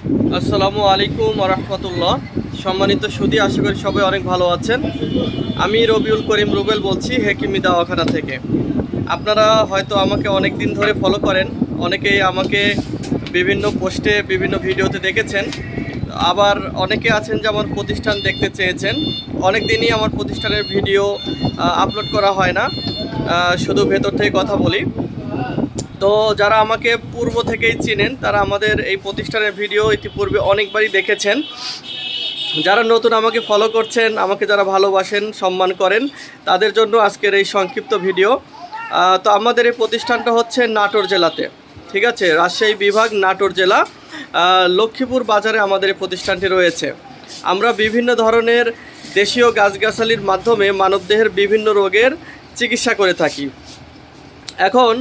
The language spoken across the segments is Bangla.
আসসালামু আলাইকুম রহমতুল্লাহ। সম্মানিত সুধী, আশা করি সবাই অনেক ভালো আছেন। আমি রবিউল করিম রুবেল বলছি হেকিমি দাওয়াখানা থেকে। আপনারা হয়তো আমাকে অনেক দিন ধরে ফলো করেন, অনেকেই আমাকে বিভিন্ন পোস্টে বিভিন্ন ভিডিওতে দেখেছেন, আবার অনেকে আছেন যে আমার প্রতিষ্ঠান দেখতে চেয়েছেন। অনেক দিনই আমার প্রতিষ্ঠানের ভিডিও আপলোড করা হয় না, শুধু ভেতর থেকে কথা বলি। তো যারা আমাকে পূর্ব থেকেই চিনেন তারা আমাদের এই প্রতিষ্ঠানের ভিডিও ইতিপূর্বে অনেকবারই দেখেছেন। যারা নতুন আমাকে ফলো করছেন, আমাকে যারা ভালোবাসেন, সম্মান করেন, তাদের জন্য আজকের এই সংক্ষিপ্ত ভিডিও। তো আমাদের এই প্রতিষ্ঠানটা হচ্ছে নাটোর জেলাতে, ঠিক আছে, রাজশাহী বিভাগ, নাটোর জেলা, লক্ষ্মীপুর বাজারে আমাদের এই প্রতিষ্ঠানটি রয়েছে। আমরা বিভিন্ন ধরনের দেশীয় গাছগাছালির মাধ্যমে মানবদেহের বিভিন্ন রোগের চিকিৎসা করে থাকি। এখন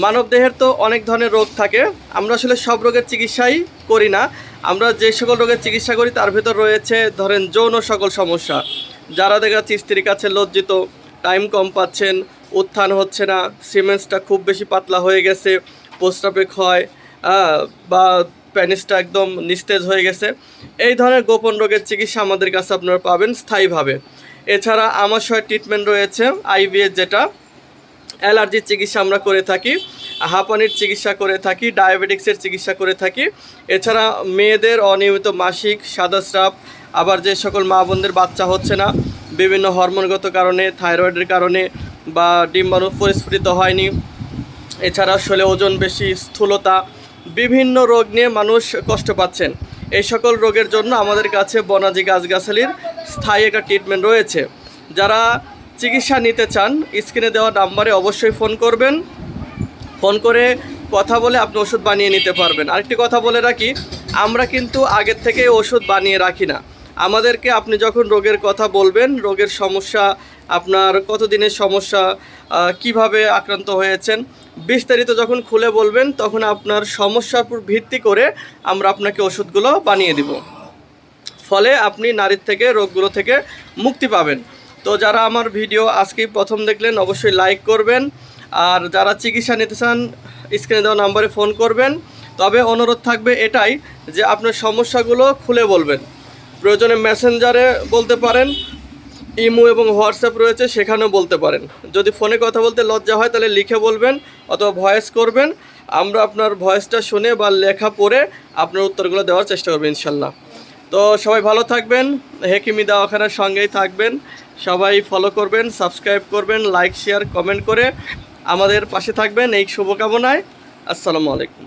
মানবদেহের তো অনেক ধরনের রোগ থাকে, আমরা আসলে সব রোগের চিকিৎসাই করি না। আমরা যে সকল রোগের চিকিৎসা করি তার ভেতর রয়েছে ধরেন যৌন সকল সমস্যা। যারা দেখা যাচ্ছে স্ত্রীর কাছে লজ্জিত, টাইম কম পাচ্ছেন, উত্থান হচ্ছে না, সিমেন্সটা খুব বেশি পাতলা হয়ে গেছে, প্রস্রাবে ক্ষয়, বা প্যানিসটা একদম নিস্তেজ হয়ে গেছে, এই ধরনের গোপন রোগের চিকিৎসা আমাদের কাছে আপনারা পাবেন স্থায়ীভাবে। এছাড়া আমাশয় ট্রিটমেন্ট রয়েছে, আইভিএস যেটা, অ্যালার্জির চিকিৎসা আমরা করে থাকি, হাঁপানির চিকিৎসা করে থাকি, ডায়াবেটিক্সের চিকিৎসা করে থাকি। এছাড়া মেয়েদের অনিয়মিত মাসিক, সাদা স্রাব, আবার যে সকল মা বোনদের বাচ্চা হচ্ছে না বিভিন্ন হরমোনগত কারণে, থাইরয়েডের কারণে, বা ডিম্বাণু পরিস্ফুটিত হয়নি, এছাড়া শরীরে ওজন বেশি, স্থূলতা, বিভিন্ন রোগ নিয়ে মানুষ কষ্ট পাচ্ছেন, এই সকল রোগের জন্য আমাদের কাছে বনাজি গাছগাছালির স্থায়ী একটা ট্রিটমেন্ট রয়েছে। যারা চিকিৎসা নিতে চান স্ক্রিনে দেওয়া নাম্বারে অবশ্যই ফোন করবেন। ফোন করে কথা বলে আপনি ওষুধ বানিয়ে নিতে পারবেন। আরেকটি কথা বলে রাখি, আমরা কিন্তু আগের থেকে ওষুধ বানিয়ে রাখি না। আমাদেরকে আপনি যখন রোগের কথা বলবেন, রোগের সমস্যা, আপনার কতদিনের সমস্যা, কিভাবে আক্রান্ত হয়েছেন, বিস্তারিত যখন খুলে বলবেন, তখন আপনার সমস্যার উপর ভিত্তি করে আমরা আপনাকে ওষুধগুলো বানিয়ে দিব। ফলে আপনি নারীর থেকে, রোগগুলো থেকে মুক্তি পাবেন। তো যারা আমার ভিডিও আজকেই প্রথম দেখলেন অবশ্যই লাইক করবেন, আর যারা চিকিৎসা নিতে চান স্ক্রিনে দেওয়া নাম্বারে ফোন করবেন। তবে অনুরোধ থাকবে এটাই যে আপনার সমস্যাগুলো খুলে বলবেন। প্রয়োজনে মেসেঞ্জারে বলতে পারেন, ইমো এবং হোয়াটসঅ্যাপ রয়েছে, সেখানেও বলতে পারেন। যদি ফোনে কথা বলতে লজ্জা হয় তাহলে লিখে বলবেন অথবা ভয়েস করবেন, আমরা আপনার ভয়েসটা শুনে বা লেখা পড়ে আপনার উত্তরগুলো দেওয়ার চেষ্টা করবেন ইনশাল্লাহ। তো সবাই ভালো থাকবেন, হেকিমি দাওয়াখানার সঙ্গেই থাকবেন। সবাই ফলো করবেন, সাবস্ক্রাইব করবেন, লাইক শেয়ার কমেন্ট করে আমাদের পাশে থাকবেন এই শুভকামনায়। আসসালামু আলাইকুম।